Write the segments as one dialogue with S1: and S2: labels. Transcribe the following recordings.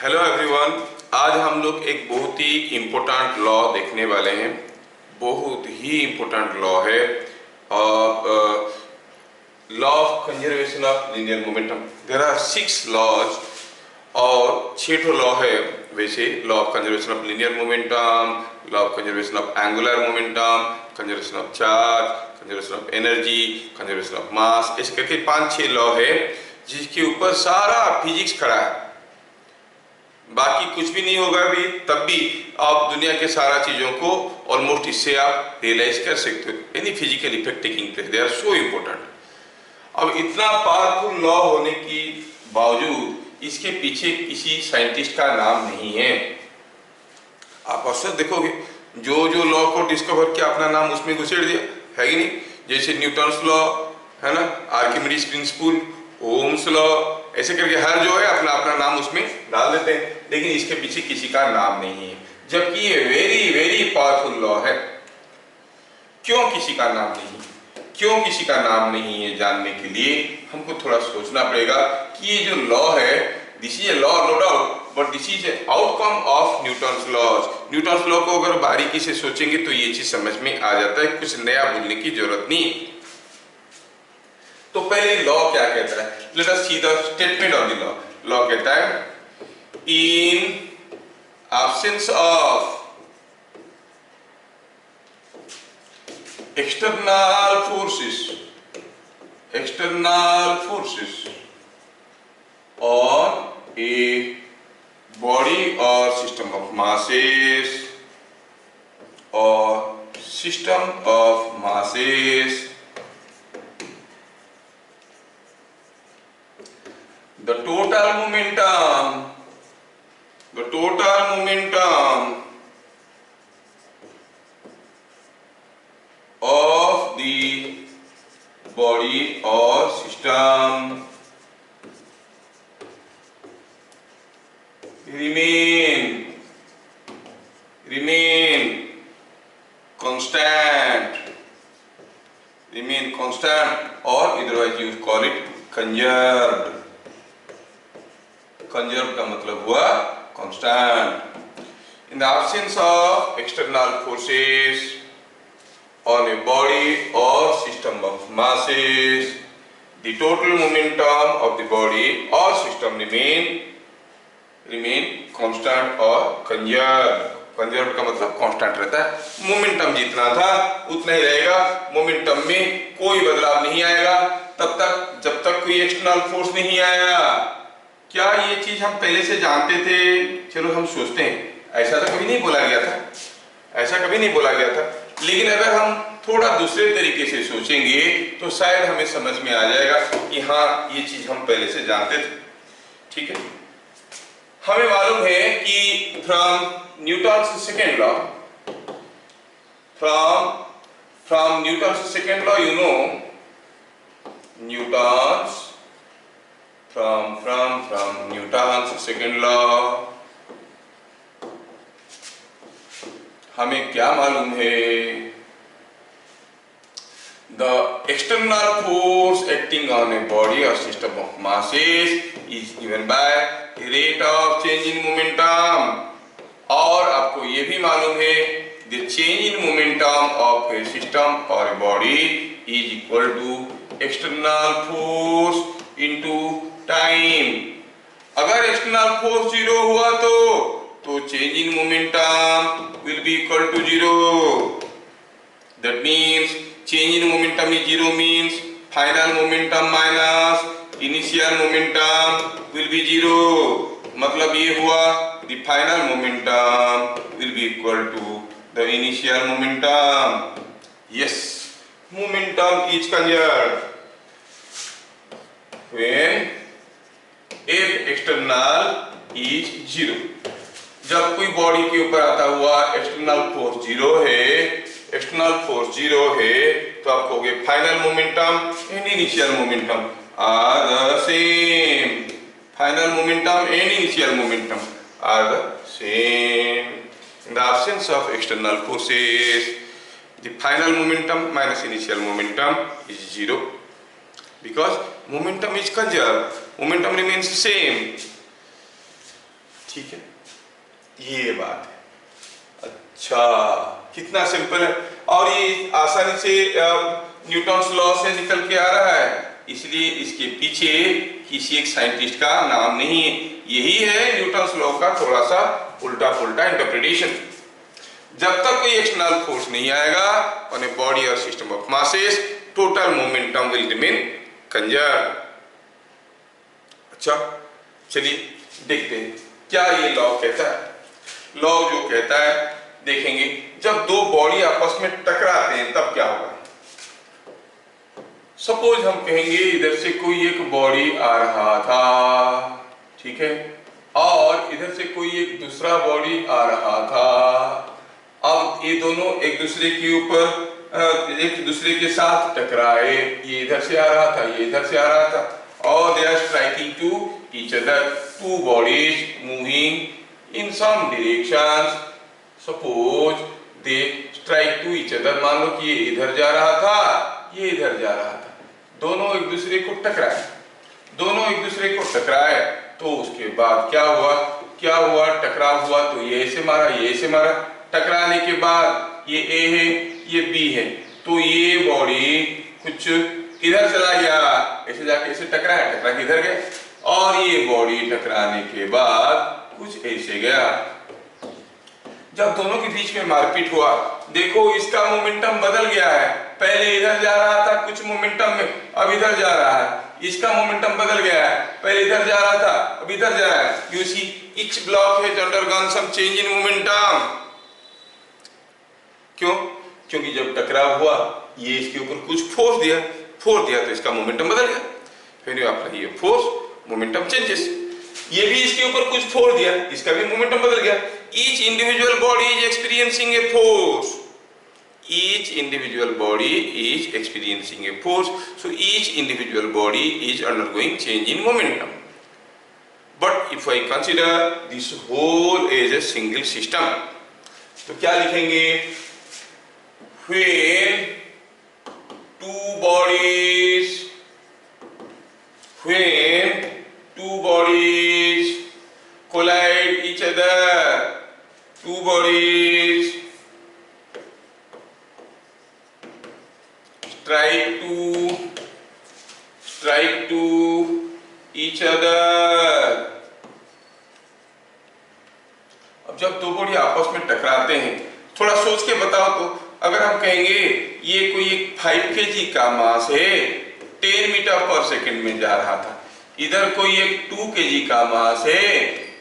S1: Hello everyone. आज हम लोग एक बहुत ही इम्पोर्टेंट लॉ देखने वाले हैं। बहुत ही इम्पोर्टेंट लॉ है law of conservation of linear momentum. There are 6 laws और 6 लॉ है। वैसे law of conservation of linear momentum, law of conservation of angular momentum, conservation of charge, conservation of energy, conservation of mass, ऐसे करके 5-6 law है जिसके ऊपर सारा physics खड़ा है। बाकी कुछ भी नहीं होगा भी, तब भी आप दुनिया के सारा चीजों को ऑलमोस्ट इससे आप रियलाइज कर सकते हो। Any physical effect taking place, they are so important. अब इतना पावरफुल लॉ होने की बावजूद इसके पीछे किसी साइंटिस्ट का नाम नहीं है। आप अक्सर देखोगे जो जो लॉ को डिस्कवर किया अपना नाम उसमें घुसेड़ दिया, है कि नहीं? जैसे न्यूटन्स लॉ है ना, आर्किमिडीज प्रिंसिपल, ओम्स लॉ, ऐसे करके हर जो है अपना अपना नाम उसमें डाल देते हैं, लेकिन इसके पीछे किसी का नाम नहीं है, जबकि ये वेरी वेरी पावरफुल लॉ है। क्यों किसी का नाम नहीं, क्यों किसी का नाम नहीं है, जानने के लिए हमको थोड़ा सोचना पड़ेगा कि ये जो लॉ है, this is a law no doubt, but this is a outcome of Newton's laws. Newton's law को अगर बारीकी से सोचेंगे तो ये चीज समझ में आ जाता है, कुछ नया बोलने की जरूरत नहीं। तो पहले लॉ क्या कहता है, let us see the statement of the law. Law कहता है in absence of external forces on a body or system of masses the total momentum of the body or system remain constant, or otherwise you call it conserved। Conserve का मतलब हुआ constant. In the absence of external forces on a body or system of masses, the total momentum of the body or system remain constant or conserved। Conserve का मतलब constant रहता है, momentum जितना था उतना ही रहेगा, मोमेंटम में कोई बदलाव नहीं आएगा तब तक जब तक कोई एक्सटर्नल फोर्स नहीं आया। क्या ये चीज हम पहले से जानते थे? चलो हम सोचते हैं, ऐसा तो कभी नहीं बोला गया था, ऐसा कभी नहीं बोला गया था, लेकिन अगर हम थोड़ा दूसरे तरीके से सोचेंगे तो शायद हमें समझ में आ जाएगा कि हाँ ये चीज हम पहले से जानते थे। ठीक है, हमें मालूम है कि from Newton's second law, from Newton's second law, you know Newton's from Newton's second law हमें क्या मालूम है? The external force acting on a body or system of masses is given by the rate of change in momentum। और आपको ये भी मालूम है the change in momentum of a system or a body is equal to external force into time. अगर external force 0 हुआ तो change in momentum will be equal to 0। That means change in momentum is 0 means final momentum minus initial momentum will be 0। मतलब ये हुआ the final momentum will be equal to the initial momentum. Yes, momentum is conserved when F external is 0। जब कोई body के ऊपर आता हुआ external force 0 है, एक्सटर्नल फोर्स 0 है, तो आप कहोगे final momentum and initial momentum are the same. Final momentum and initial momentum are the same. In the absence of external forces the final momentum minus initial momentum is 0 because momentum is conserved, momentum remains the same। ठीक है, ये बात है। अच्छा, कितना simple है और ये आसानी से न्यूटन्स लॉ से निकल के आ रहा है, इसलिए इसके पीछे किसी एक साइंटिस्ट का नाम नहीं है। यही है न्यूटन्स लॉ का थोड़ा सा उल्टा पुल्टा इंटरप्रिटेशन। जब तक कोई एक्सटर्नल फोर्स नहीं आएगा ऑन ए बॉडी और system of masses, total momentum will remain conserve. अच्छा, चलिए देखते हैं क्या ये लॉ कहता है। लॉ जो कहता है, देखेंगे जब दो बॉडी आपस में टकराते हैं तब क्या होगा। सपोज हम कहेंगे इधर से कोई एक बॉडी आ रहा था, ठीक है, और इधर से कोई एक दूसरा बॉडी आ रहा था। अब ये दोनों एक दूसरे के ऊपर एक दूसरे के साथ टकराए, ये इधर से आ रहा था, ये इधर से आ रहा था, और they are striking to each other, two bodies moving in some directions. Suppose they strike to each other, मान लो कि ये इधर जा रहा था, ये इधर जा रहा था, दोनों एक दूसरे को टकराए, दोनों एक दूसरे को टकराए, तो उसके बाद क्या हुआ, क्या हुआ, टकराव हुआ तो ये ऐसे मारा, ये ऐसे मारा, टकराने के बाद ये ए है, ये बी है, तो ये बॉडी कुछ इधर चला गया, ऐसे जाके ऐसे टकराया, टकरा के इधर गया, और ये बॉडी टकराने के बाद कुछ ऐसे गया। जब दोनों के बीच में मारपीट हुआ, देखो इसका मोमेंटम बदल गया है, पहले इधर जा रहा था कुछ मोमेंटम में, अब इधर जा रहा है। इसका मोमेंटम बदल गया है, पहले इधर जा रहा था, अब इधर जा रहा है। You see each block has undergone some change in momentum. क्यों? क्योंकि जब टकराव हुआ, ये इसके ऊपर कुछ फोर्स दिया तो इसका मोमेंटम बदल गया। फिर आप लगी फोर्स, मोमेंटम चेंजेस। ये भी इसके ऊपर कुछ फोर्स दिया, इसका भी मोमेंटम बदल गया। Each individual body is experiencing a force. Each individual body is experiencing a force. So each individual body is undergoing change in momentum. But if I consider this whole as a single system, तो क्या लिखेंगे? When two bodies collide each other, two bodies strike to each other। अब जब दो body आपस में टकराते हैं, थोड़ा सोच के बताओ तो, अगर हम कहेंगे ये कोई एक 5 kg का मास है, 10 मीटर पर सेकंड में जा रहा था, इधर कोई एक 2 kg का मास है,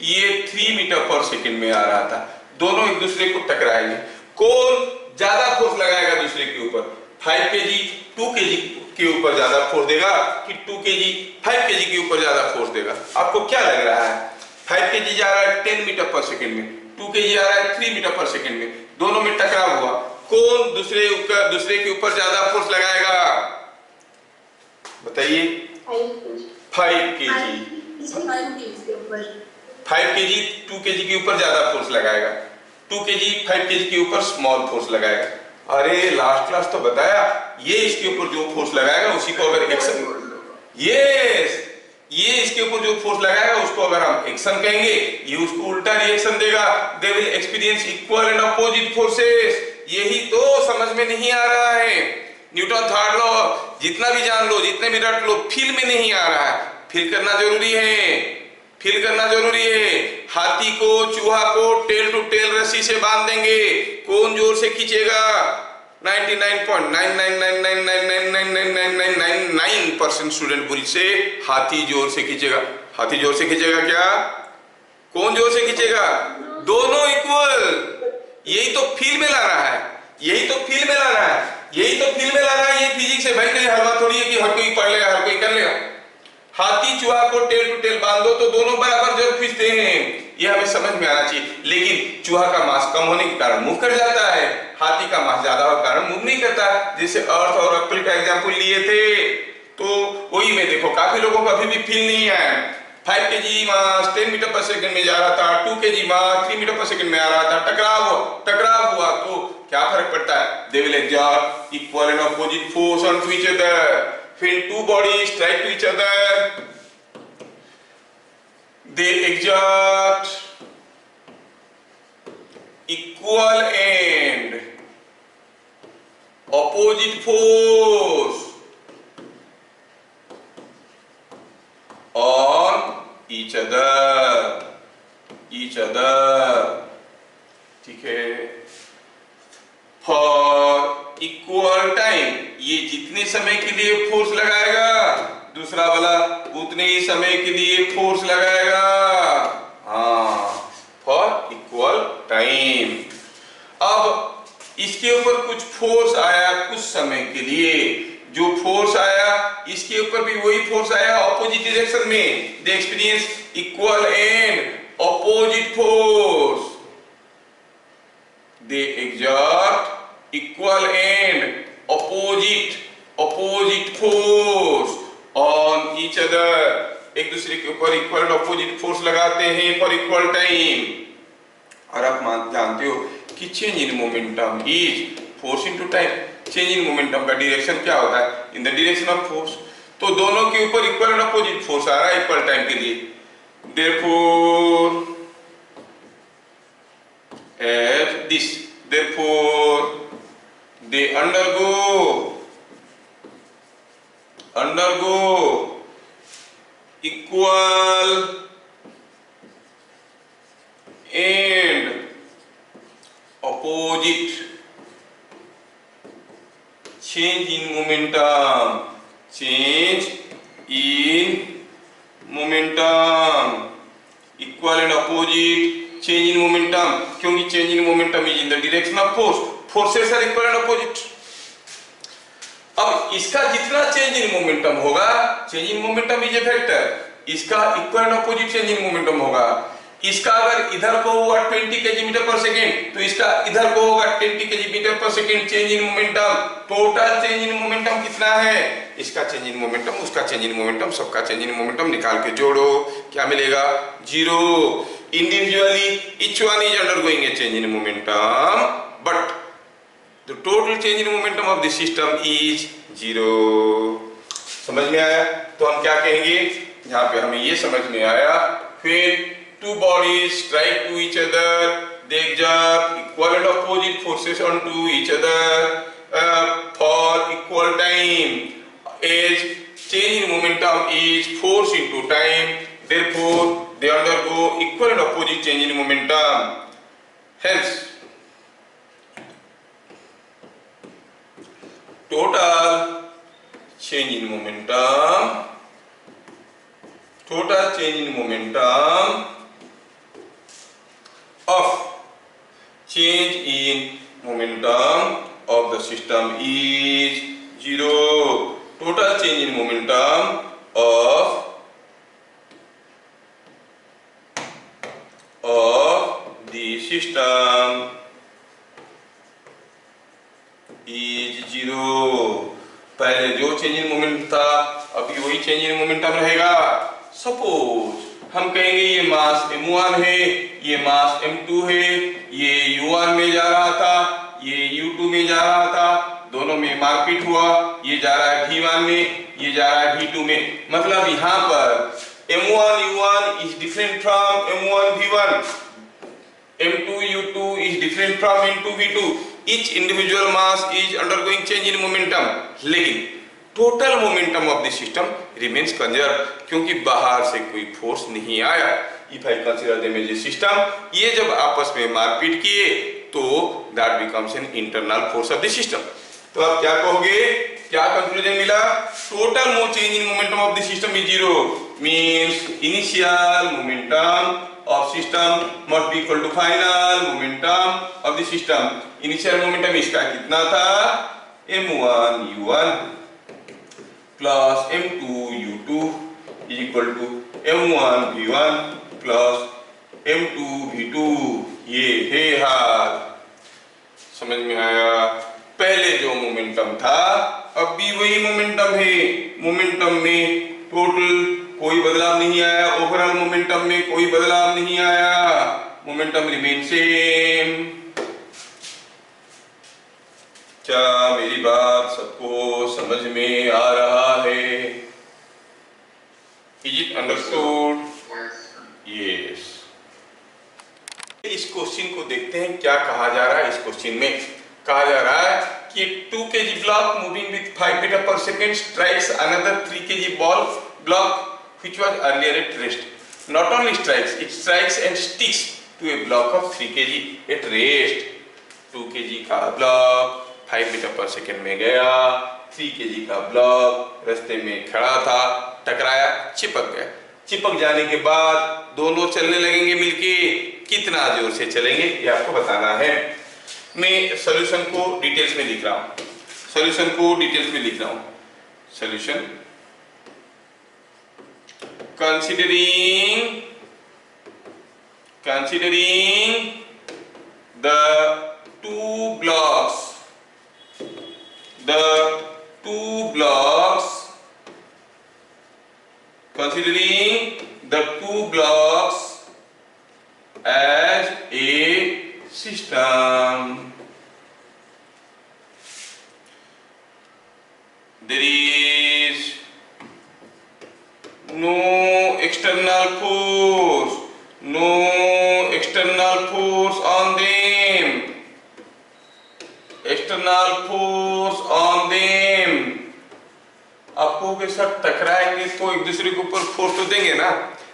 S1: ये 3 मीटर पर सेकंड में आ रहा था, दोनों एक दूसरे को टकराएंगे, कौन ज्यादा फोर्स लगाएगा दूसरे के ऊपर? 5 kg 2 kg के ऊपर ज्यादा फोर्स देगा कि 2 kg 5 kg के ऊपर ज्यादा फोर्स देगा? आपको क्या लग रहा है? 5 kg जा रहा है 10 मीटर पर सेकंड में, 2 kg आ रहा है 3 मीटर पर सेकंड में, दोनों में टकराव हुआ, कौन दूसरे के ऊपर ज्यादा फोर्स लगाएगा? बताइए। 5 kg 2 kg के ऊपर ज्यादा फोर्स लगाएगा, 2 kg 5 kg के ऊपर स्मॉल फोर्स लगाएगा। अरे लास्ट क्लास तो बताया, ये इसके ऊपर जो फोर्स लगाएगा उसी को अगर एक्शन, यस, ये इसके ऊपर जो फोर्स लगाएगा उसको अगर हम एक्शन कहेंगे, ये उसको उल्टा रिएक्शन देगा, they will experience equal and opposite forces. यही तो समझ में नहीं आ रहा है। न्यूटन थर्ड लॉ जितना भी जान लो, जितने भी रट लो, फील में नहीं आ रहा है। फील करना जरूरी है, फील करना जरूरी है। हाथी को, चूहा को टेल टू टेल रस्सी से बांध देंगे, कौन जोर से खींचेगा? 99.999999999% स्टूडेंट बोल से हाथी जोर से खींचेगा। हाथी जोर से खींचेगा क्या? कौन जोर से खींचेगा? दोनों इक्वल। यही तो फील में लाना है, यही तो फील में लाना है, यही तो फील में लाना है। ये फिजिक्स है भाई, हर बात थोड़ी है कि हर कोई पढ़ लेगा, हर कोई कर लेगा। हाथी चूहा को टेल टू टेल बांध दो तो दोनों बराबर जरूर खींचते हैं, ये हमें समझ में आना चाहिए। लेकिन चूहा का मास कम होने के कारण मूव कर जाता है, हाथी का मास ज्यादा होने के कारण मूव नहीं करता। जैसे अर्थ और एप्पल का एग्जांपल लिए थे, तो वही में देखो काफी लोगों को अभी भी फील नहीं है। 5 kg मास 10 मीटर पर सेकंड में जा रहा था, 2 kg मास 3 मीटर पर सेकंड में आ रहा था, टकराव हुआ तो क्या फर्क पड़ता है? They will exert equal and opposite force on to each other. When two bodies strike to each other, they exert equal and opposite force on each other, ठीक है। फॉर इक्वल टाइम, ये जितने समय के लिए फोर्स लगाएगा दूसरा वाला उतने ही समय के लिए फोर्स लगाएगा। हाँ, फॉर इक्वल टाइम। अब इसके ऊपर कुछ फोर्स आया कुछ समय के लिए, जो फोर्स आया इसके ऊपर भी वही फोर्स आया ऑपोजिट डायरेक्शन में। They experience equal and opposite force, they exert equal and opposite force on each other, एक दूसरे के ऊपर इक्वल एंड ऑपोजिट फोर्स लगाते हैं फॉर इक्वल टाइम। और आप जानते हो कि change in momentum is force into time. Change in momentum का डायरेक्शन क्या होता है? In the direction of force. तो दोनों के ऊपर इक्वल एंड ऑपोजिट फोर्स आ रहा है इक्वल टाइम के लिए। Therefore as this, therefore they undergo equal and opposite change in momentum, equal and opposite change in momentum, क्योंकि change in momentum is in the direction of force, forces are equal and opposite। अब इसका जितना change in momentum होगा, change in momentum is a vector, इसका equal and opposite change in momentum होगा। इसका अगर इधर को होगा 20 kg पर सेकेंड तो इसका इधर को होगा 20 kg पर second change in momentum. Total change in momentum कितना है? इसका चेंज इन मोमेंटम, उसका चेंज इन मोमेंटम, सबका चेंज इन मोमेंटम निकाल के जोड़ो, क्या मिलेगा? 0। Individually each one is undergoing a change in momentum, but the total change in momentum of the system is 0। समझ में आया? तो हम क्या कहेंगे? यहाँ पे हमें ये समझ में आया, फिर two bodies strike to each other, they exert equal and opposite forces onto each other for equal time, as change in momentum is force into time, therefore they undergo equal and opposite change in momentum। Hence total change in momentum of the system is 0। total change in momentum of the system is 0। पहले जो change in moment था अभी वही change in momentum रहेगा। Suppose हम कहेंगे ये मास m1 है, ये मास m2 है, ये u1 में जा रहा था, ये u2 में जा रहा था, दोनों में मारपीट हुआ, ये जा रहा है v1 में, ये जा रहा है v2 में। मतलब यहाँ पर m1 u1 is different from m1 v1, m2 u2 is different from m2 v2, each individual mass is undergoing change in momentum, लेकिन total momentum of the system remains conserve, क्योंकि बाहर से कोई फोर्स नहीं आया। If I consider them as a system, ये जब आपस में मारपीट किए तो that becomes an internal force of the system. तो आप क्या कहोगे? क्या कंक्लूजन मिला? Total change in momentum of the system is 0, means initial momentum of system must be equal to final momentum of the system। Initial momentum इसका कितना था? m1 u1 plus m2 u2 is equal to m1 v1 plus m2 v2। ये है हाल। समझ में आया? पहले जो मोमेंटम था अब भी वही मोमेंटम है। मोमेंटम में टोटल कोई बदलाव नहीं आया, ओवरऑल मोमेंटम में कोई बदलाव नहीं आया, मोमेंटम रिमेन सेम। क्या मेरी बात सबको समझ में आ रहा है? Is it understood? यस। इस क्वेश्चन को देखते हैं क्या कहा जा रहा है। इस क्वेश्चन में कहा जा रहा है कि 2 kg block moving with 5 meter per second strikes another 3 kg ball block which was earlier at rest. Not only strikes, it strikes and sticks to a block of 3 kg at rest. 2 kg का block 5 metre per second में गया, 3 kg का block रास्ते में खड़ा था, टकराया, चिपक गया। चिपक जाने के बाद दोनों चलने लगेंगे मिलके, कितना जोर से चलेंगे ये आपको बताना है। मैं सॉल्यूशन को डिटेल्स में लिख रहा हूं, सॉल्यूशन को डिटेल्स में लिख रहा हूं। Solution considering the two blocks as a system, there is no external force on them, आपको के साथ टकराएंगे तो एक दूसरे के ऊपर फोर्स तो देंगे ना।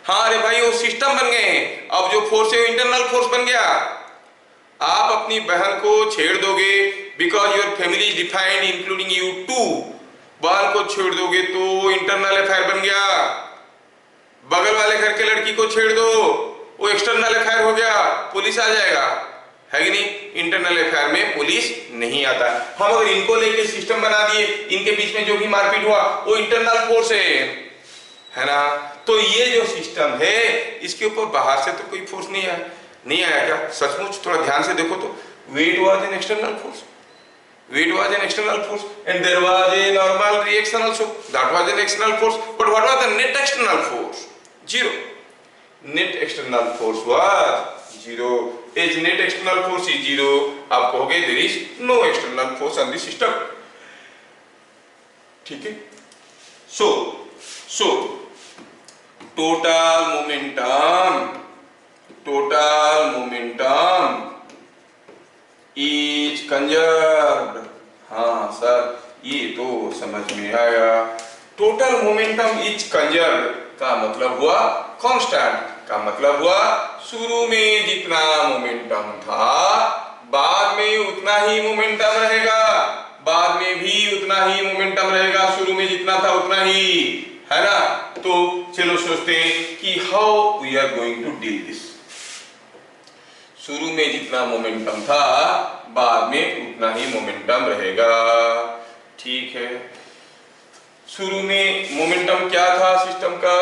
S1: हाँ अरे भाई वो सिस्टम बन गए हैं, अब जो फोर्स है वो इंटरनल फोर्स बन गया। आप अपनी बहन को छेड़ दोगे because your family is defined including you too, बहन को छेड़ दोगे तो इंटरनल अफेयर बन गया। बगल वाले घर के लड़की को छेड़ दो, वो एक्सटर्नल अफेयर हो गया, पुलिस आ जाएगा, है कि नहीं। इंटरनल अफेयर में पुलिस नहीं आता। हम अगर इनको लेके सिस्टम बना दिए, इनके बीच में जो भी मारपीट हुआ वो इंटरनल फोर्स है ना। तो ये जो सिस्टम है इसके ऊपर बाहर से तो कोई फोर्स नहीं आया क्या? सचमुच थोड़ा ध्यान से देखो तो wait was an external force, and there was a normal reaction also, that was an external force. But what was the net external force? Zero. Net external force was zero. As net external force is zero, आप कहोगे there is no external force on the system, ठीक है। So total momentum is conserved। हाँ sir ये तो समझ में आया। टोटल मोमेंटम इज कंजर्व का मतलब हुआ कांस्टेंट, का मतलब हुआ शुरू में जितना मोमेंटम था बाद में उतना ही मोमेंटम रहेगा, बाद में भी उतना ही मोमेंटम रहेगा, शुरू में जितना था उतना ही, है ना। तो चलो सोचते हैं कि how we are going to deal this. शुरू में जितना मोमेंटम था बाद में उतना ही मोमेंटम रहेगा, ठीक है। शुरू में मोमेंटम क्या था सिस्टम का?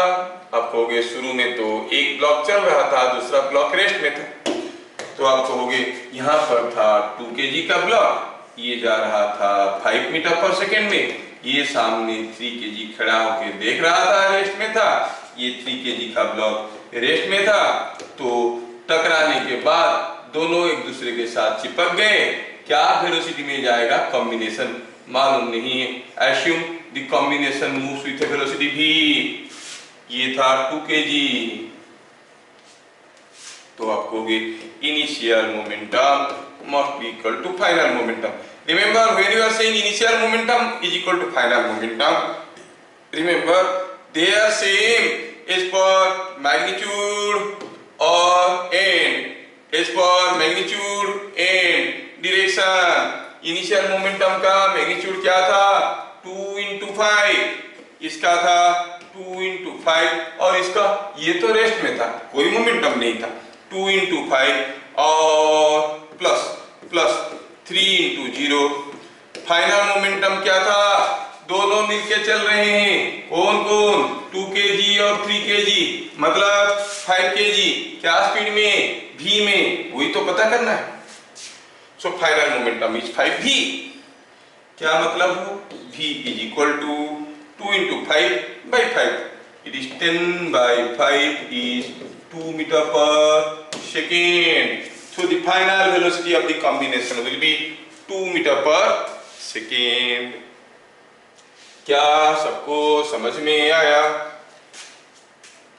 S1: आप कहोगे शुरू में तो एक ब्लॉक चल रहा था, दूसरा ब्लॉक रेस्ट में था। तो आप कहोगे यहाँ पर था 2 kg का ब्लॉक, ये जा रहा था 5 मीटर पर सेकेंड में, ये सामने 3 kg खड़ा होकर देख रहा था, रेस्ट में था, ये 3 kg का ब्लॉक रेस्ट में था। तो टकराने के बाद दोनों एक दूसरे के साथ चिपक गए। क्या वेलोसिटी में जाएगा? कॉम्बिनेशन मालूम नहीं है। Assume the combination moves with velocity v। ये था 2 kg, तो आप कहोगे initial momentum must be equal to final momentum. Remember when you are saying initial momentum is equal to final momentum, remember they are same as per magnitude और and, as for magnitude and direction। Initial momentum का magnitude क्या था? 2 into 5, इसका था 2 into 5 और इसका, ये तो रेस्ट में था, कोई मोमेंटम नहीं था। 2 into 5 और प्लस 3 into 0। फाइनल मोमेंटम क्या था? दोनों मिलके चल रहे हैं, कौन 2 kg और 3 kg, मतलब 5 kg। क्या स्पीड में? v में, वही तो पता करना है। So final momentum is 5v। क्या मतलब हो? v is equal to 2 into 5 by 5, it is 10 by 5 is 2 metre per second. So the final velocity of the combination will be 2 metre per second. क्या सबको समझ में आया?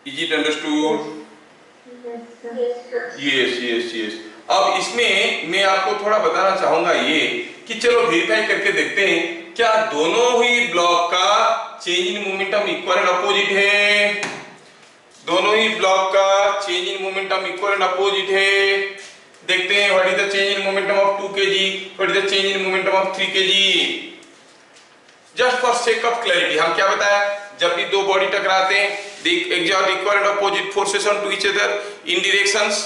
S1: Is it understood? Yes yes yes. अब इसमें मैं आपको थोड़ा बताना चाहूंगा ये कि चलो वेरीफाई करके देखते हैं क्या दोनों ही ब्लॉक का change in momentum equal and opposite है। दोनों ही ब्लॉक का change in momentum equal and opposite है। देखते हैं what is the change in momentum of 2 kg, what is the change in momentum of 3 kg। Just for sake of clarity हम क्या बताया, जब भी दो बॉडी टकराते हैं दे exert equal and opposite forces on to each other in directions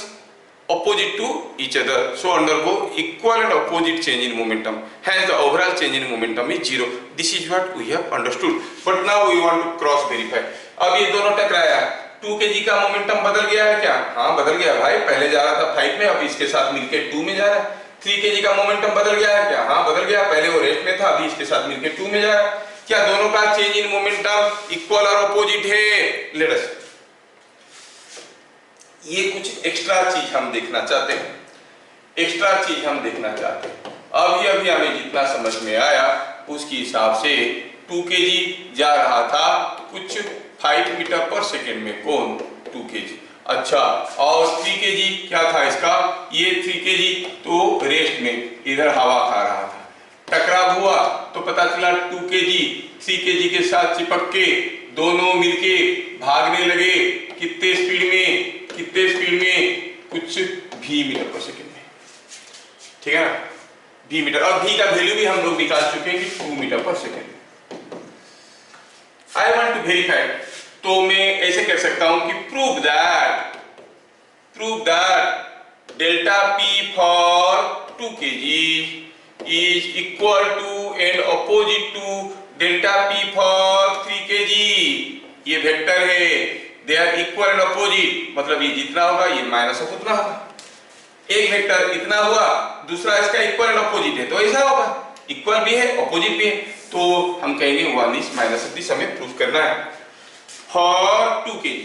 S1: opposite to each other, so undergo equal and opposite change in momentum, hence the overall change in momentum is zero. This is what we have understood, but now we want to cross verify. अब ये दोनों टकराया, 2 kg का momentum बदल गया है क्या? हाँ बदल गया भाई, पहले जा रहा था 5 में, अब इसके साथ मिलके 2 में जा रहा है। 3 kg का मोमेंटम बदल गया है क्या? हाँ बदल गया, पहले वो रेस्ट में था, अभी इसके साथ मिलके 2 में जा रहा है। क्या दोनों का चेंज इन मोमेंटम इक्वल और अपोजिट है? लेट अस, ये कुछ एक्स्ट्रा चीज हम देखना चाहते हैं, एक्स्ट्रा चीज हम देखना चाहते हैं। अभी हमें जितना समझ में आया उसके हिसाब से 2 kg जा रहा था कुछ 5 मीटर पर सेकेंड में, कौन? 2 kg। अच्छा, और 3 kg क्या था इसका? ये 3 kg तो रेस्ट में इधर हवा खा रहा था, टकराव हुआ तो पता चला 2 kg 3 kg के साथ चिपक के दोनों मिलके भागने लगे। कितने स्पीड में? कितने स्पीड में? कुछ v मीटर पर सेकेंड में, ठीक है ना, v मीटर। और v का वैल्यू भी हम लोग निकाल चुके हैं कि 2 metre per second. I want to verify, तो मैं ऐसे कह सकता हूं कि prove that delta p for 2 kg is equal to and opposite to delta p for 3 kg। ये वेक्टर है, they are equal and opposite, मतलब ये जितना होगा ये माइनस ऑफ उतना होगा। एक वेक्टर इतना हुआ, दूसरा इसका इक्वल एंड अपोजिट है तो ऐसा होगा, इक्वल भी है अपोजिट भी है, तो हम कहेंगे 1 is माइनस ऑफ दिस हमें प्रूफ करना है। For 2 kg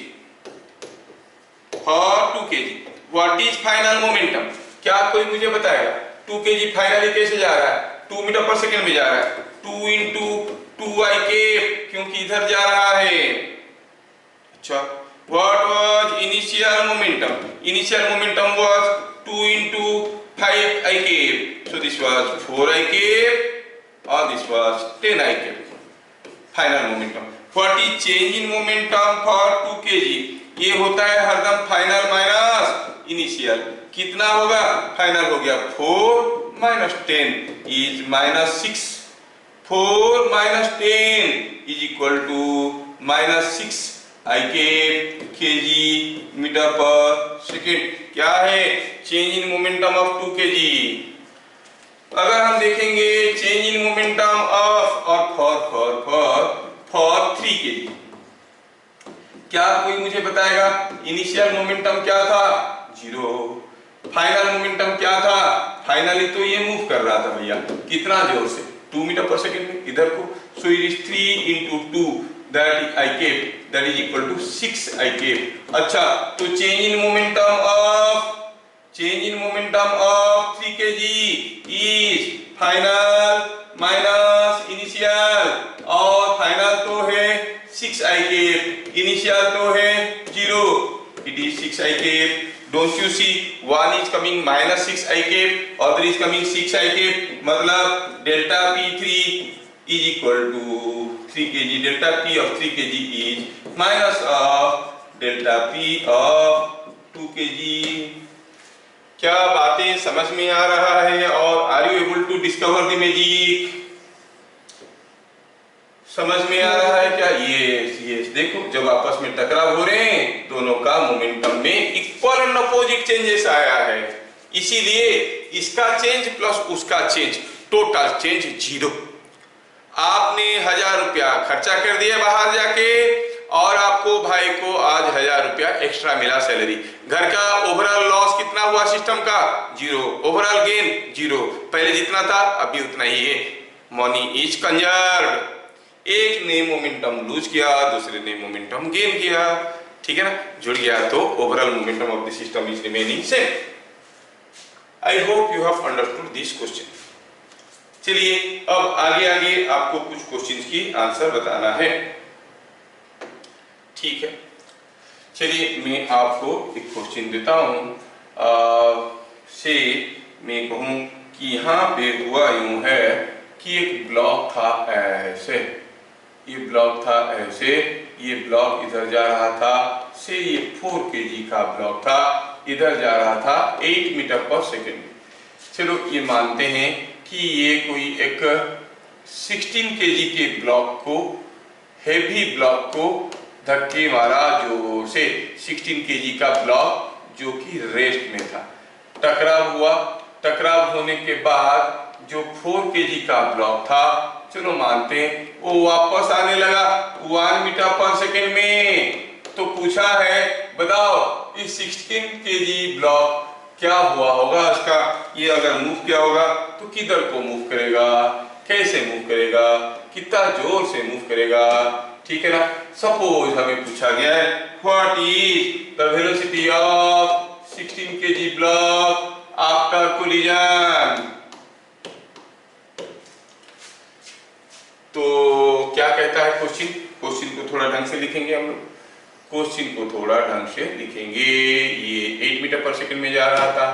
S1: what is final momentum? क्या कोई मुझे बताएगा 2 kg फाइनली कैसे जा रहा है? 2 मीटर पर सेकेंड में जा रहा है, 2 into 2i कैप, क्योंकि इधर जा रहा है। अच्छा, what was initial momentum? Initial momentum was 2 into 5i cap, so this was 4i cap और this was 10i cap. Final momentum. What is change in momentum for 2 kg? ये होता है हरदम फाइनल माइनस इनिशियल। कितना होगा? Final हो गया 4 minus 10 is minus 6। 4 minus 10 is equal to minus 6 i kg metre per second. क्या है? Change in momentum of 2 kg। अगर हम देखेंगे चेंज इन मोमेंटम ऑफ और फॉर 3 kg, क्या कोई मुझे बताएगा इनिशियल मोमेंटम क्या था? 0। फाइनल मोमेंटम क्या था? फाइनली तो ये मूव कर रहा था भैया, कितना जोर से? 2 मीटर पर सेकेंड में इधर को, so it is 3 into 2 that is i cap, that is equal to 6i cap. अच्छा, तो change in momentum of 3 kg is final minus initial, और फाइनल तो है 6i कैप, इनिशियल तो है 0, it is 6i cap. Don't you see, one is coming minus 6i cap, other is coming 6i cap, मतलब delta p3 is equal to 3 kg, delta p of 3 kg is minus of delta p of 2 kg। क्या बातें समझ में आ रहा है? और are you able to discover the magic? समझ में आ रहा है क्या? यस, देखो जब आपस में टकराव हो रहे हैं दोनों का मोमेंटम में इक्वल एंड अपोजिट चेंजेस आया है, इसीलिए इसका चेंज प्लस उसका चेंज, टोटल चेंज 0। आपने 1000 रुपया खर्चा कर दिया बाहर जाके, और आपको भाई को आज 1000 रुपया एक्स्ट्रा मिला सैलरी। घर का ओवरऑल लॉस कितना हुआ सिस्टम का? 0। ओवरऑल गेन 0, पहले जितना था अभी उतना ही है। Money is conserved. एक ने मोमेंटम लूज किया, दूसरे ने मोमेंटम गेन किया, ठीक है ना, जुड़ गया, तो overall momentum of the system is remaining same. I hope you have understood this question. चलिए अब आगे आपको कुछ क्वेश्चंस की आंसर बताना है, ठीक है। चलिए मैं आपको एक क्वेश्चन देता हूँ। से मैं कहूँ कि यहाँ पे हुआ यूं है कि एक ब्लॉक था ऐसे, ये ब्लॉक था ऐसे, ये ब्लॉक इधर जा रहा था से, ये 4 kg का ब्लॉक था, इधर जा रहा था 8 मीटर पर सेकेंड। चलो ये मानते हैं कि ये कोई एक 16 kg के ब्लॉक को, हेवी ब्लॉक को धक्के मारा, जो से 16 kg का ब्लॉक जो कि रेस्ट में था, टकराव हुआ। टकराव होने के बाद जो 4 kg का ब्लॉक था, चलो मानते हैं वो वापस आने लगा 1 मीटर पर सेकेंड में। तो पूछा है बताओ इस 16 kg ब्लॉक क्या हुआ होगा इसका, ये अगर मूव किया होगा तो किधर को मूव करेगा, कैसे मूव करेगा, कितना जोर से मूव करेगा, ठीक है ना। सपोज हमें पूछा गया है what is the velocity of 16 kg block after collision. तो क्या कहता है क्वेश्चन, क्वेश्चन को थोड़ा ढंग से लिखेंगे हम लोग, क्वेश्चन को थोड़ा ढंग से लिखेंगे। ये 8 मीटर पर सेकंड में जा रहा था,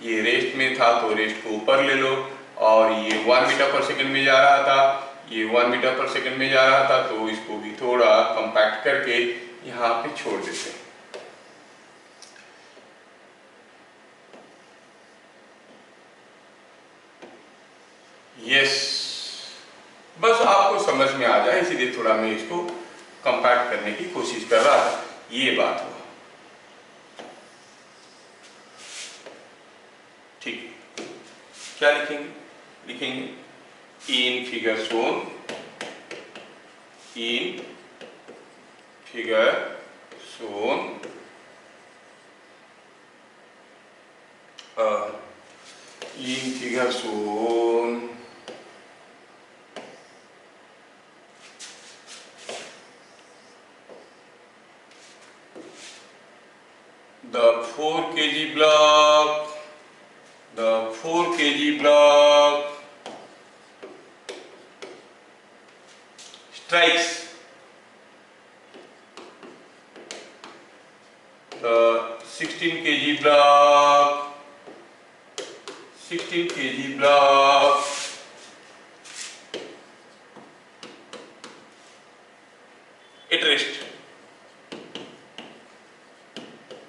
S1: ये रेस्ट में था तो रेस्ट को ऊपर ले लो, और ये 1 मीटर पर सेकंड में जा रहा था, ये 1 मीटर पर सेकंड में जा रहा था, तो इसको भी थोड़ा कंपैक्ट करके यहाँ पे छोड़ देते हैं। यस, बस आपको समझ में आ जाए इसीलिए थोड़ा मैं इसको कंपैक्ट करने की कोशिश कर रहा था। ये बात हुआ, ठीक। क्या लिखेंगे, लिखेंगे इन figure shown, in figure shown in figure shown the 4 kg block, the 4 kg block strikes the 16 kg block, 16 kg block at rest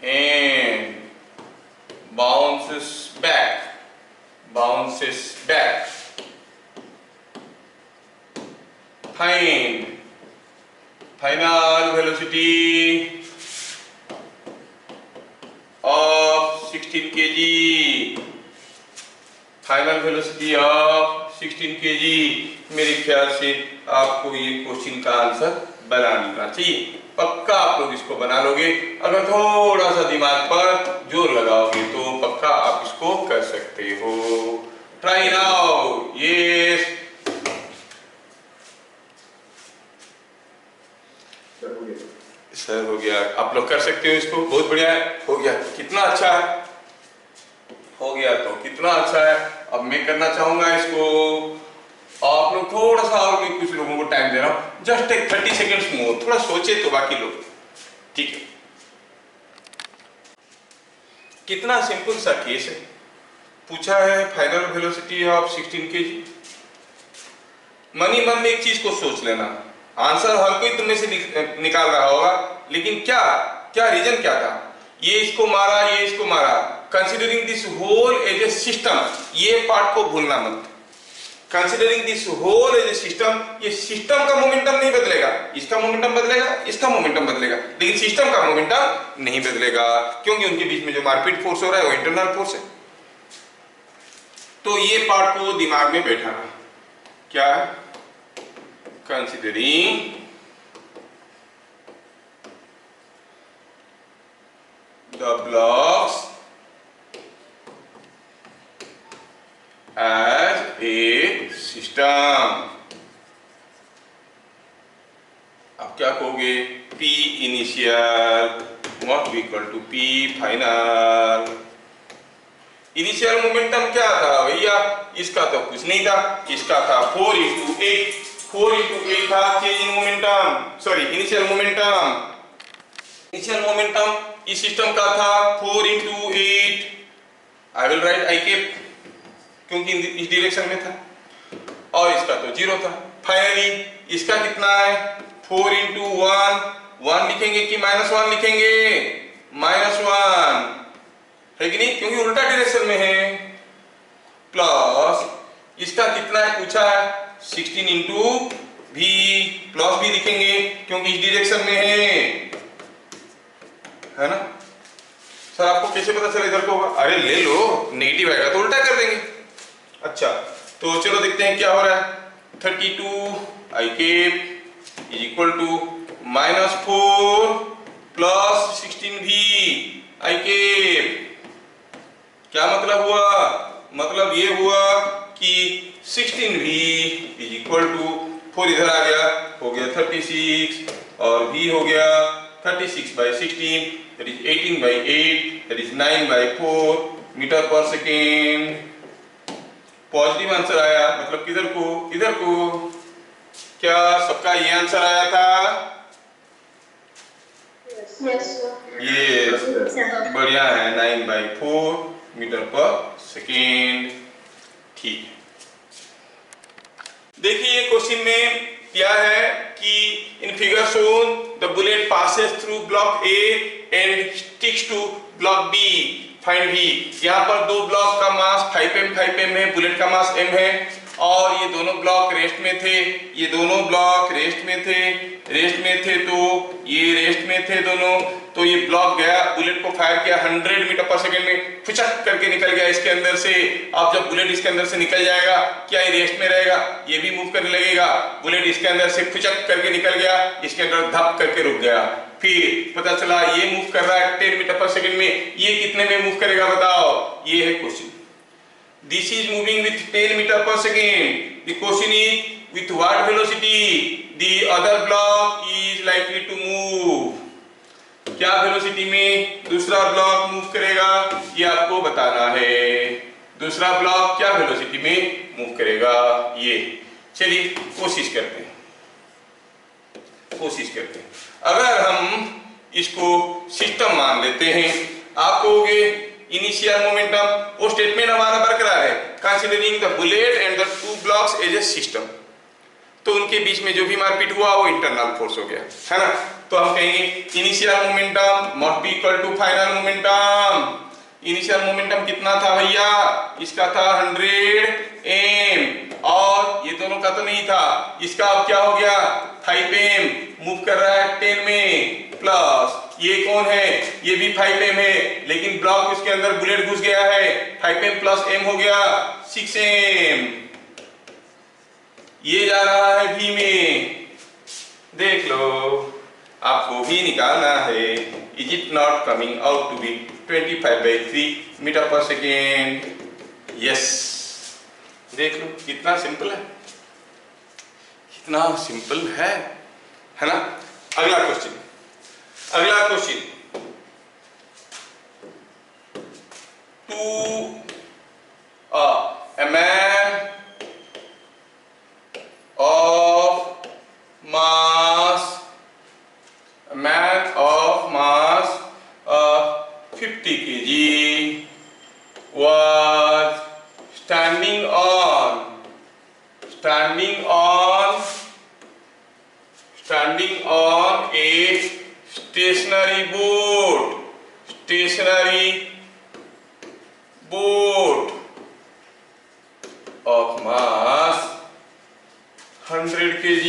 S1: and bounces back, bounces back. Find final velocity of 16 kg, final velocity of 16 kg। मेरे ख्याल से आपको ये question का answer बना लेना चाहिए, पक्का आप लोग इसको बना लोगे। अगर थोड़ा सा दिमाग पर जोर लगाओगे तो पक्का आप इसको कर सकते हो। Try now. यस सर, हो गया। आप लोग कर सकते हो इसको, बहुत बढ़िया है, हो गया। कितना अच्छा है, हो गया तो कितना अच्छा है। अब मैं करना चाहूंगा इसको, आप लोग थोड़ा सा और भी कुछ लोगों को टाइम दे रहा हूं, जस्ट एक 30 सेकेंड्स मोर, थोड़ा सोचे तो बाकी लोग, ठीक है। कितना सिंपल सा केस है, पूछा है फाइनल वेलोसिटी ऑफ 16 kg। मन ही मन में एक चीज को सोच लेना, आंसर हर कोई तुम में से निकाल रहा होगा, लेकिन क्या क्या रीजन क्या था, ये इसको मारा, ये इसको मारा। Considering this whole as a system, ये पार्ट को भूलना मत। Considering this whole as a system, ये सिस्टम का मोमेंटम नहीं बदलेगा, इसका मोमेंटम बदलेगा, इसका मोमेंटम बदलेगा, लेकिन सिस्टम का मोमेंटम नहीं बदलेगा, क्योंकि उनके बीच में जो मारपीट फोर्स हो रहा है वो इंटरनल फोर्स है। तो ये पार्ट को दिमाग में बैठाना, क्या है, considering the blocks as a system। अब क्या कहोगे, P initial must be equal to P final. Initial momentum क्या था भैया, इसका तो कुछ नहीं था, इसका था 4 × 8, 4 × 8 था change in momentum, sorry initial momentum. Initial momentum इस सिस्टम का था 4 into 8, I will right I cap क्योंकि इस डायरेक्शन में था, और इसका तो 0 था। फाइनली इसका कितना है 4 into 1 लिखेंगे कि -1 लिखेंगे, -1 है कि नहीं, क्योंकि उल्टा डायरेक्शन में है। प्लस इसका कितना है पूछा है 16 into v, प्लस भी लिखेंगे क्योंकि इस डायरेक्शन में है ना। सर आपको कैसे पता चला इधर को होगा? अरे ले लो, नेगेटिव आएगा तो उल्टा कर देंगे। अच्छा तो चलो देखते हैं क्या हो रहा है। 32 i cap is equal to -4 plus 16v i cap. क्या मतलब हुआ? मतलब ये हुआ कि 16v इज इक्वल टू 4 इधर आ गया, हो गया 36, और v हो गया 36/16, that is 18/8, that is 9/4 metre per second. Positive answer आया, मतलब किधर को? इधर को। क्या सबका ये आंसर आया था? ये बढ़िया है, 9/4 मीटर पर सेकेंड। ठीक है, देखिए क्वेश्चन में क्या है कि in figure shown the bullet passes through block A and sticks to block B, find B. यहाँ पर दो ब्लॉक का मास 5m है, बुलेट का मास m है, और ये दोनों ब्लॉक रेस्ट में थे, ये दोनों ब्लॉक रेस्ट में थे, तो ये रेस्ट में थे दोनों। तो ये ब्लॉक गया, बुलेट को फायर किया 100 मीटर पर सेकेंड में, फुचक करके निकल गया इसके अंदर से। अब जब बुलेट इसके अंदर से निकल जाएगा, क्या ये रेस्ट में रहेगा? ये भी मूव करने लगेगा। बुलेट इसके अंदर से फुचक करके निकल गया, इसके अंदर धप करके रुक गया। फिर पता चला ये मूव कर रहा है 10 मीटर पर सेकेंड में, ये कितने में मूव करेगा बताओ? ये है question. This is moving with 10 meter per second. The question is with what velocity the other block is likely to move. क्या वेलोसिटी में दूसरा ब्लॉक मूव करेगा, ये आपको बताना है। दूसरा ब्लॉक क्या वेलोसिटी में मूव करेगा, ये। चलिए कोशिश करते हैं। अगर हम इसको सिस्टम मान लेते हैं, आप कहोगे इनिशियल मोमेंटम, वो स्टेटमेंट हमारा बरकरार है, considering the bullet and the two blocks as a system. तो उनके बीच में जो भी मारपीट हुआ वो इंटरनल फोर्स हो गया, है ना। तो हम कहेंगे initial momentum must be equal to final momentum. Initial momentum कितना था भैया? इसका था 100m, और ये दोनों का तो नहीं था, इसका अब क्या हो गया 5m, मूव कर रहा है 10 में। प्लस ये कौन है? ये भी 5m है, लेकिन ब्लॉक उसके अंदर बुलेट घुस गया है, 5m प्लस m हो गया 6m। ये जा रहा है v में, देख लो, आपको भी निकालना है। Is it not coming out to be 25/3 metre per second? Yes, देख लो कितना सिंपल है, है ना। अगला question, to a man of mass 50 kg was standing on a stationary boat of mass 100 kg.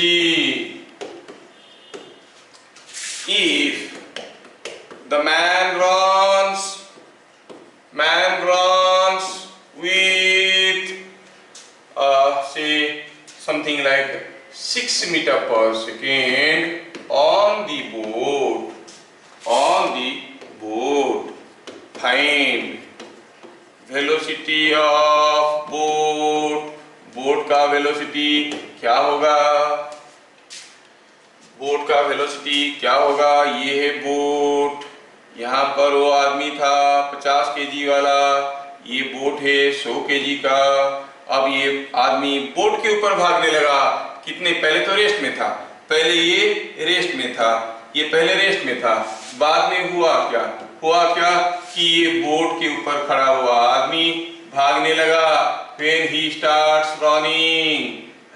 S1: If the man runs with say something like 6 meter per second on the boat, find velocity of boat का velocity क्या होगा? ये है boat, यहाँ पर वो आदमी था 50 kg वाला, ये बोट है 100 kg का। अब ये आदमी बोट के ऊपर भागने लगा, कितने? पहले तो रेस्ट में था, ये पहले रेस्ट में था, बाद में हुआ क्या कि ये बोट के ऊपर खड़ा हुआ आदमी भागने लगा। when he starts running,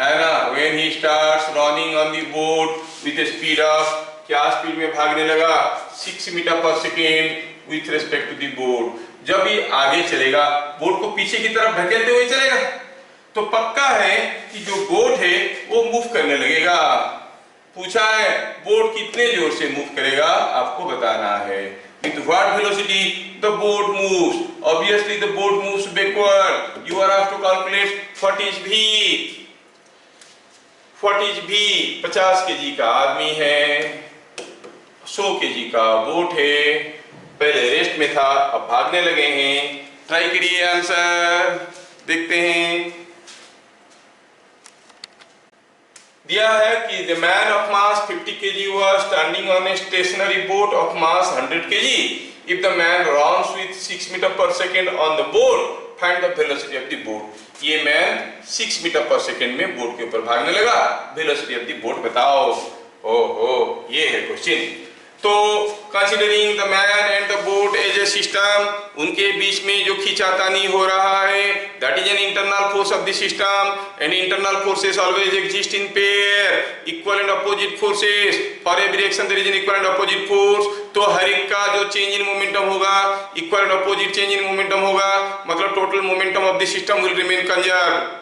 S1: है ना, when he starts running on the boat with a speed of, क्या स्पीड में भागने लगा, 6 metre per second with respect to the boat। जब ये आगे चलेगा, बोट को पीछे की तरफ धकेलते हुए चलेगा, तो पक्का है कि जो बोट है वो मूव करने लगेगा। पूछा है बोट कितने जोर से मूव करेगा, आपको बताना है। With what velocity the boat moves? Obviously the boat moves backward. You are asked to calculate what is V. What is V? 50 kg का आदमी है, 100 kg का बोट है, पहले रेस्ट में था, अब भागने लगे हैं। ट्राई करिए आंसर, देखते हैं। दिया है कि the man of mass 50 kg was standing on a stationary boat of mass 100 kg. If the man runs with 6 meter per second on the boat, find the velocity of the boat. ये man 6 metre per second में boat के ऊपर भागने लगा, velocity of the boat बताओ। ओहो, ये है क्वेश्चन। तो considering the man and the boat as a system, उनके बीच में जो खींचातानी हो रहा है, that is an internal force of the system, and internal forces always exist in pair, equal and opposite forces, for every reaction there is an equal and opposite force. तो हर एक का जो चेंज इन मोमेंटम होगा, equal and opposite change in momentum होगा, मतलब total momentum of the system will remain conserve.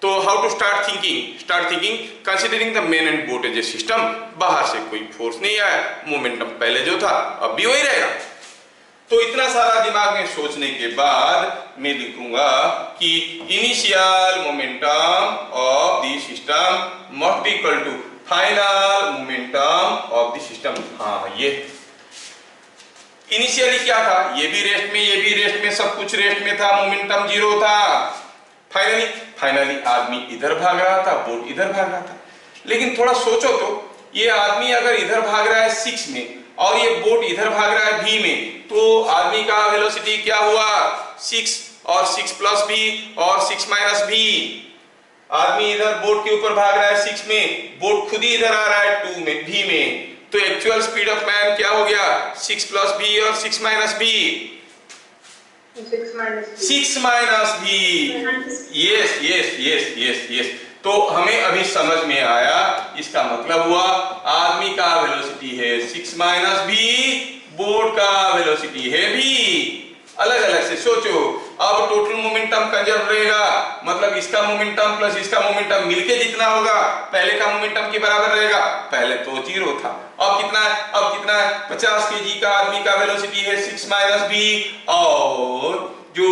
S1: तो how to start thinking considering the man and boat as a system, बाहर से कोई फोर्स नहीं आया, मोमेंटम पहले जो था अब भी वही रहेगा। तो इतना सारा दिमाग में सोचने के बाद मैं लिखूंगा कि initial momentum of the system must be equal to final momentum of the system. हाँ, ये इनिशियली क्या था, ये भी रेस्ट में, सब कुछ रेस्ट में था, मोमेंटम 0 था। फाइनली आदमी इधर भाग रहा था, बोट इधर भाग रहा था। लेकिन थोड़ा सोचो तो, ये आदमी अगर इधर भाग रहा है 6 में और ये बोट इधर भाग रहा है v में, तो आदमी का वेलोसिटी क्या हुआ, 6 और 6 प्लस v और 6 माइनस v। आदमी इधर बोट के ऊपर भाग रहा है 6 में, बोट खुद ही इधर आ रहा है 2 में, v में। तो एक्चुअल स्पीड ऑफ मैन क्या हो गया, 6 प्लस v और 6 minus v। 6 minus v। Yes. तो हमें अभी समझ में आया, इसका मतलब हुआ आदमी का वेलोसिटी है 6 माइनस v, बोट का वेलोसिटी है v। अलग अलग से सोचो। अब टोटल मोमेंटम कंजर्व रहेगा, मतलब इसका मोमेंटम प्लस इसका मोमेंटम मिलके जितना होगा पहले का मोमेंटम के बराबर रहेगा। पहले तो 0 था, अब कितना है 50 kg का आदमी का वेलोसिटी है 6 माइनस v, और जो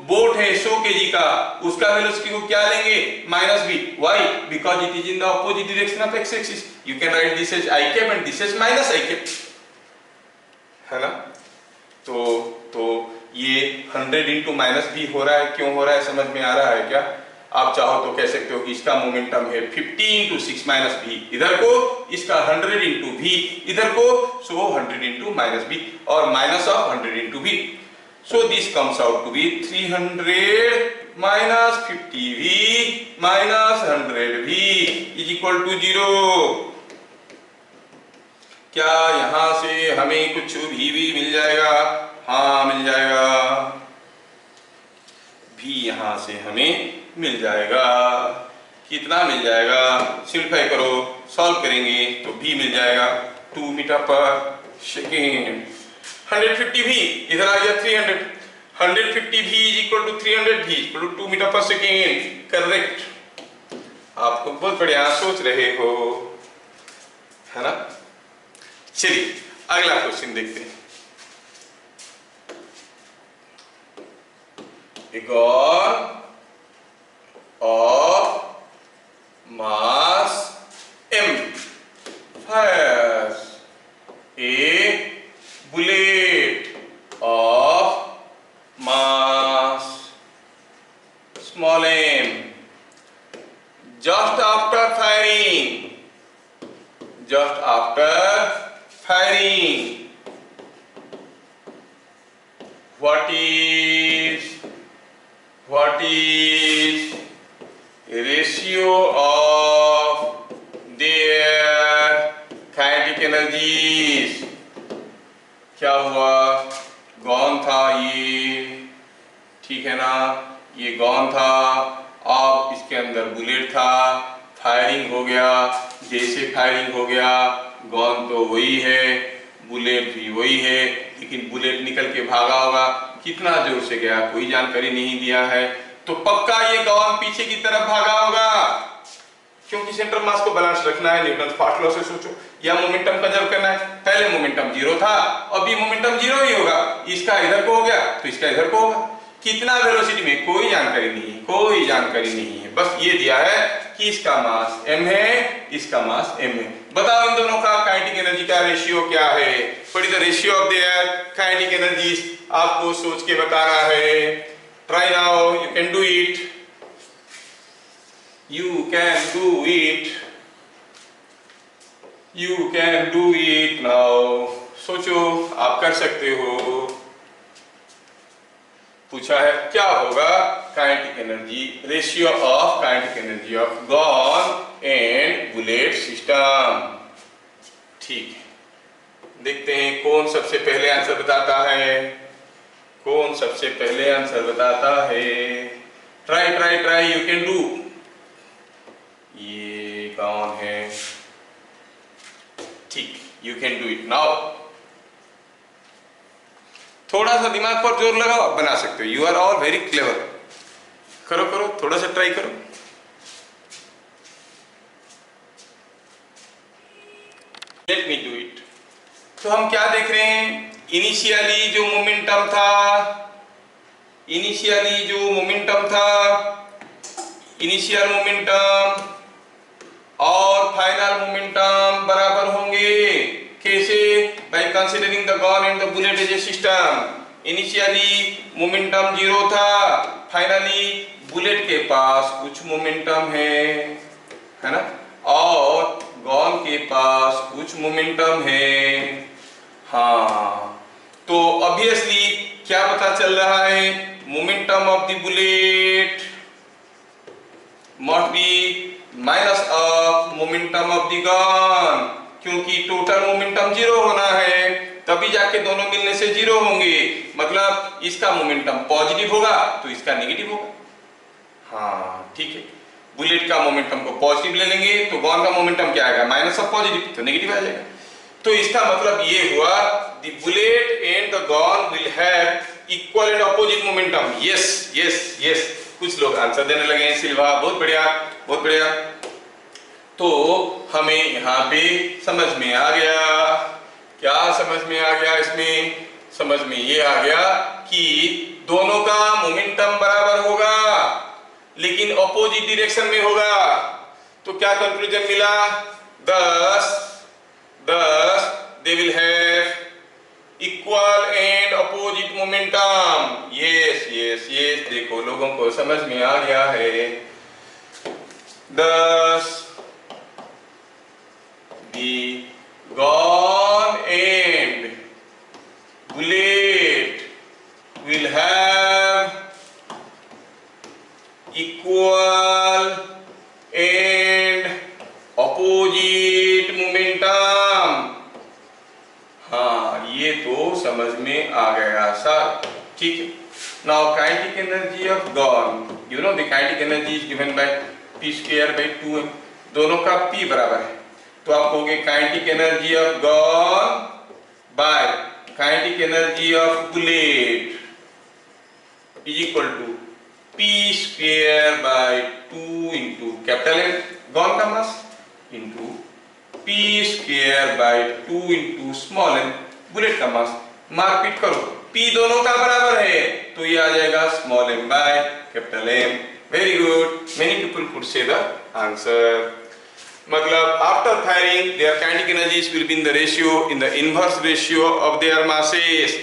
S1: बोट है 100 kg का, उसका वेलोसिटी को क्या लेंगे, minus v। Why? Because it is in the opposite direction of x axis. You can write this as i cap and this as minus i cap, है ना। तो ये 100 इंटू माइनस v हो रहा है, क्यों हो रहा है, समझ में आ रहा है क्या? आप चाहो तो कह सकते हो कि इसका मोमेंटम है 50 इंटू 6 माइनस v इधर को, इसका 100 इंटू v इधर को, सो 100 इंटू माइनस v और minus of 100 into v। So this comes out to be 300 minus 50v minus 100v is equal to 0। क्या यहां से हमें कुछ v मिल जाएगा? हाँ, मिल जाएगा, v यहां से हमें मिल जाएगा। कितना मिल जाएगा, सिंप्लीफाई करो, सॉल्व करेंगे तो v मिल जाएगा 2 मीटर पर सेकेंड। 150v इधर आ गया 300, 150v is equal to 300v is equal to 2 metre per second. Correct, आपको बहुत बढ़िया सोच रहे हो, है ना। चलिए अगला क्वेश्चन देखते हैं। A god of mass m fires a bullet of mass small m. Just after firing, what is ratio of their kinetic energy ठीक है ना। ये गॉन था, अब इसके अंदर बुलेट था, फायरिंग हो गया। जैसे फायरिंग हो गया, गॉन तो वही है, बुलेट भी वही है, लेकिन बुलेट निकल के भागा होगा। कितना जोर से गया कोई जानकारी नहीं दिया है, तो पक्का ये गॉन पीछे की तरफ भागा होगा, क्योंकि सेंट्रल मास को बैलेंस रखना है। न्यूटन फर्स्ट लॉ से सोचो, या मोमेंटम कंजर्व करना है। पहले मोमेंटम जीरो था, अभी मोमेंटम जीरो ही होगा। इसका इधर को हो गया तो इसका इधर को होगा। कितना वेलोसिटी में कोई जानकारी नहीं है, कोई जानकारी नहीं है। बस ये दिया है कि इसका मास m है, इसका मास m है। बताओ इन दोनों का काइनेटिक एनर्जी का रेशियो क्या है? What is the ratio of there kinetic energies? आपको सोच के बताना है। Try now, you can do it, you can do it, you can do it now। सोचो, आप कर सकते हो। पूछा है क्या होगा kinetic energy, ratio of kinetic energy of gone and bullet system. ठीक है, देखते हैं कौन सबसे पहले आंसर बताता है, कौन सबसे पहले आंसर बताता है। Try try try, you can do. ये कौन है? ठीक, you can do it now. थोड़ा सा दिमाग पर जोर लगाओ, आप बना सकते हो। You are all very clever. करो करो, थोड़ा सा ट्राई करो। Let me do it. तो हम क्या देख रहे हैं? इनिशियली जो मोमेंटम था, इनिशियली जो मोमेंटम था, इनिशियल मोमेंटम और फाइनल मोमेंटम बराबर होंगे। कैसे? By considering the gun and the bullet as a system. Initially momentum zero था, फाइनली बुलेट के पास कुछ मोमेंटम है ना, और गॉन के पास कुछ मोमेंटम है। हाँ, तो ऑब्वियसली क्या पता चल रहा है? Momentum of the bullet must be minus of momentum of the gone, क्योंकि टोटल मोमेंटम जीरो होना है, तभी जाके दोनों मिलने से जीरो होंगे। मतलब इसका मोमेंटम पॉजिटिव होगा तो इसका नेगेटिव होगा। हाँ ठीक है, बुलेट का मोमेंटम को पॉजिटिव ले लेंगे तो गॉन का मोमेंटम क्या आएगा? माइनस ऑफ पॉजिटिव, तो नेगेटिव आ जाएगा। तो इसका मतलब ये हुआ the bullet and the gone will have equal and opposite momentum. Yes yes yes, कुछ लोग आंसर देने लगे हैं। सिल्वा, बहुत बढ़िया बहुत बढ़िया। तो हमें यहाँ पे समझ में आ गया, क्या समझ में आ गया? इसमें समझ में ये आ गया कि दोनों का मोमेंटम बराबर होगा लेकिन अपोजिट डायरेक्शन में होगा। तो क्या कंक्लूजन मिला? thus they will have equal and opposite momentum। yes yes yes, देखो लोगों को समझ में आ गया है। thus the gone and bullet will have equal and opposite momentum। हाँ, ये तो समझ में आ गया सर, ठीक है। Now kinetic energy of gone, you know the kinetic energy is given by p square by 2m, दोनों का p बराबर है, तो आप कहोगे kinetic energy of gun by kinetic energy of bullet is equal to p square by 2 into capital N gun का mass into p square by 2 into small N bullet का mass. मारपीट करो, p दोनों का बराबर है तो ये आ जाएगा small m by capital M। Very good, many people could say the answer. मतलब after firing their kinetic energies will be in the ratio, in the inverse ratio of their masses.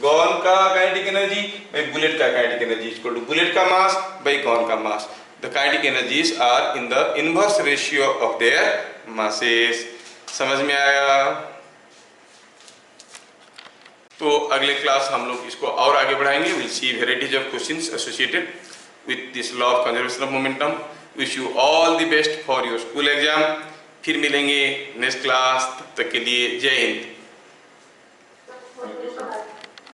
S1: Gun का kinetic energy by bullet का kinetic energy equal to bullet का mass by gun का mass. The kinetic energies are in the inverse ratio of their masses. समझ में आया? तो अगले class हम लोग इसको और आगे बढ़ाएंगे। Will see varieties of questions associated with this law of conservation of momentum. Wish you all the best for your school exam. फिर मिलेंगे नेक्स्ट क्लास, तब तक के लिए जय हिंद।